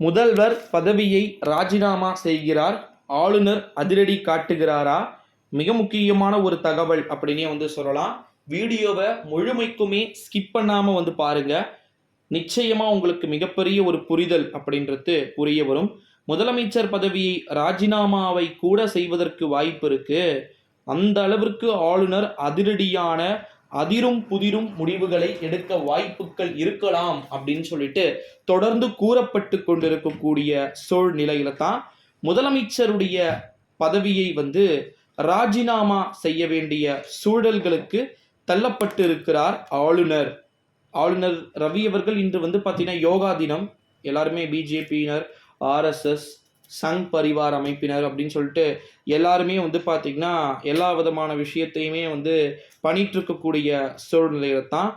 முதல்வர் பதவியை ராஜினாமா செய்கிறார், ஆளுநர் அதிரடி காட்டுகிறாரா? மிக முக்கியமான ஒரு தகவல் அப்படின்னே சொல்லலாம். வீடியோவை முழுமைக்குமே ஸ்கிப் பண்ணாம பாருங்க. நிச்சயமா உங்களுக்கு மிகப்பெரிய ஒரு புரிதல் அப்படின்றது புரிய வரும். முதலமைச்சர் பதவியை ராஜினாமாவை கூட செய்வதற்கு வாய்ப்பு இருக்கு. அந்த அளவிற்கு ஆளுநர் அதிரடியான அதிரும் புதிரும் முடிவுகளை எடுக்க வாய்ப்புகள் இருக்கலாம் அப்படின்னு சொல்லிட்டு தொடர்ந்து கூறப்பட்டு கொண்டிருக்கக்கூடிய சூழ்நிலையில தான் முதலமைச்சருடைய பதவியை ராஜினாமா செய்ய வேண்டிய சூழல்களுக்கு தள்ளப்பட்டு இருக்கிறார் ஆளுநர். ஆளுநர் ரவி அவர்கள் இன்று பார்த்தீங்கன்னா யோகா தினம், எல்லாருமே பிஜேபியினர், ஆர்எஸ்எஸ், சங் பரிவார் அமைப்பினர் அப்படின்னு சொல்லிட்டு எல்லாருமே பார்த்தீங்கன்னா எல்லா விதமான விஷயத்தையுமே பண்ணிட்டு இருக்கக்கூடிய சூழ்நிலையில தான்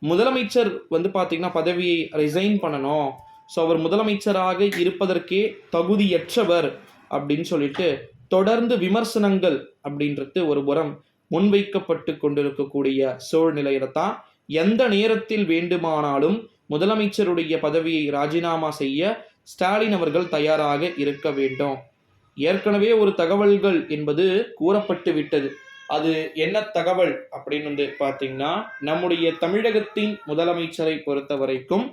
முதலமைச்சர் பார்த்தீங்கன்னா பதவியை ரிசைன் பண்ணணும், ஸோ அவர் முதலமைச்சராக இருப்பதற்கே தகுதியற்றவர் அப்படின்னு சொல்லிட்டு தொடர்ந்து விமர்சனங்கள் அப்படின்றது ஒரு புறம் முன்வைக்கப்பட்டு கொண்டிருக்கக்கூடிய சூழ்நிலையில தான் எந்த நேரத்தில் வேண்டுமானாலும் முதலமைச்சருடைய பதவியை ராஜினாமா செய்ய ஸ்டாலின் அவர்கள் தயாராக இருக்க வேண்டும். ஏற்கனவே ஒரு தகவல்கள் என்பது கூறப்பட்டு விட்டது. அது என்ன தகவல் அப்படின்னு பார்த்தீங்கன்னா, நம்முடைய தமிழகத்தின் முதலமைச்சரை பொறுத்த வரைக்கும்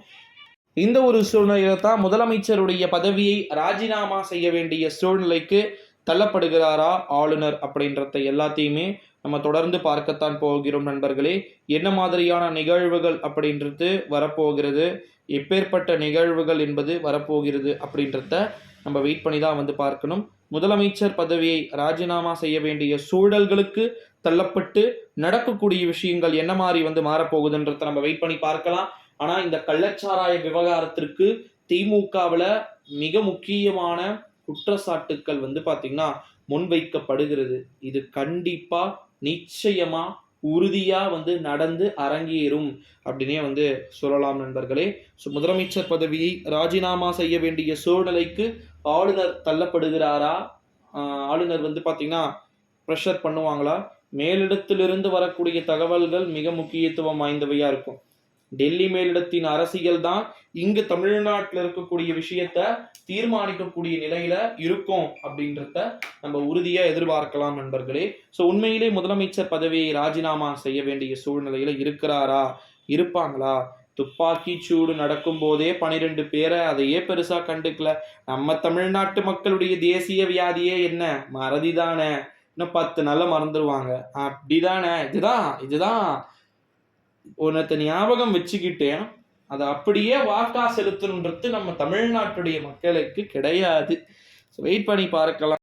இந்த ஒரு சூழ்நிலையில தான் முதலமைச்சருடைய பதவியை ராஜினாமா செய்ய வேண்டிய சூழ்நிலைக்கு தள்ளப்படுகிறாரா ஆளுநர் அப்படின்றத எல்லாத்தையுமே நம்ம தொடர்ந்து பார்க்கத்தான் போகிறோம் நண்பர்களே. என்ன மாதிரியான நிகழ்வுகள் அப்படின்றது வரப்போகிறது, எப்பேற்பட்ட நிகழ்வுகள் என்பது வரப்போகிறது அப்படின்றத நம்ம வெயிட் பண்ணி தான் பார்க்கணும். முதலமைச்சர் பதவியை ராஜினாமா செய்ய வேண்டிய சூழல்களுக்கு தள்ளப்பட்டு நடக்கக்கூடிய விஷயங்கள் என்ன மாதிரி மாறப்போகுதுன்றத நம்ம வெயிட் பண்ணி பார்க்கலாம். ஆனால் இந்த கள்ளச்சாராய விவகாரத்திற்கு திமுகவில் மிக முக்கியமான குற்றச்சாட்டுக்கள் பார்த்தீங்கன்னா முன்வைக்கப்படுகிறது. இது கண்டிப்பா நிச்சயமா உறுதியா நடந்து அரங்கேறும் அப்படின்னே சொல்லலாம் நண்பர்களே. ஸோ முதலமைச்சர் பதவியை ராஜினாமா செய்ய வேண்டிய சூழ்நிலைக்கு ஆளுநர் தள்ளப்படுகிறாரா? ஆளுநர் பார்த்தீங்கன்னா ப்ரெஷர் பண்ணுவாங்களா? மேலிடத்திலிருந்து வரக்கூடிய தகவல்கள் மிக முக்கியத்துவம் வாய்ந்தவையா இருக்கும். டெல்லி மேலிடத்தின் அரசியல் தான் இங்கு தமிழ்நாட்டில் இருக்கக்கூடிய விஷயத்த தீர்மானிக்கக்கூடிய நிலையில இருக்கும் அப்படின்றத நம்ம உறுதியா எதிர்பார்க்கலாம் நண்பர்களே. ஸோ உண்மையிலே முதலமைச்சர் பதவியை ராஜினாமா செய்ய வேண்டிய சூழ்நிலையில இருக்கிறாரா, இருப்பாங்களா? துப்பாக்கி சூடு நடக்கும் போதே 12 பேரை அதையே பெருசா கண்டுக்கல. நம்ம தமிழ்நாட்டு மக்களுடைய தேசிய வியாதியே என்ன, மறதிதானே, இன்னும் 10 நாள்ல மறந்துடுவாங்க அப்படிதானே. இதுதான் ஒன்னத்தை ஞாபகம் வச்சுக்கிட்டேன், அதை அப்படியே வாக்கா செலுத்தணுன்றது நம்ம தமிழ்நாட்டுடைய மக்களுக்கு கிடையாது. வெயிட் பண்ணி பார்க்கலாம்.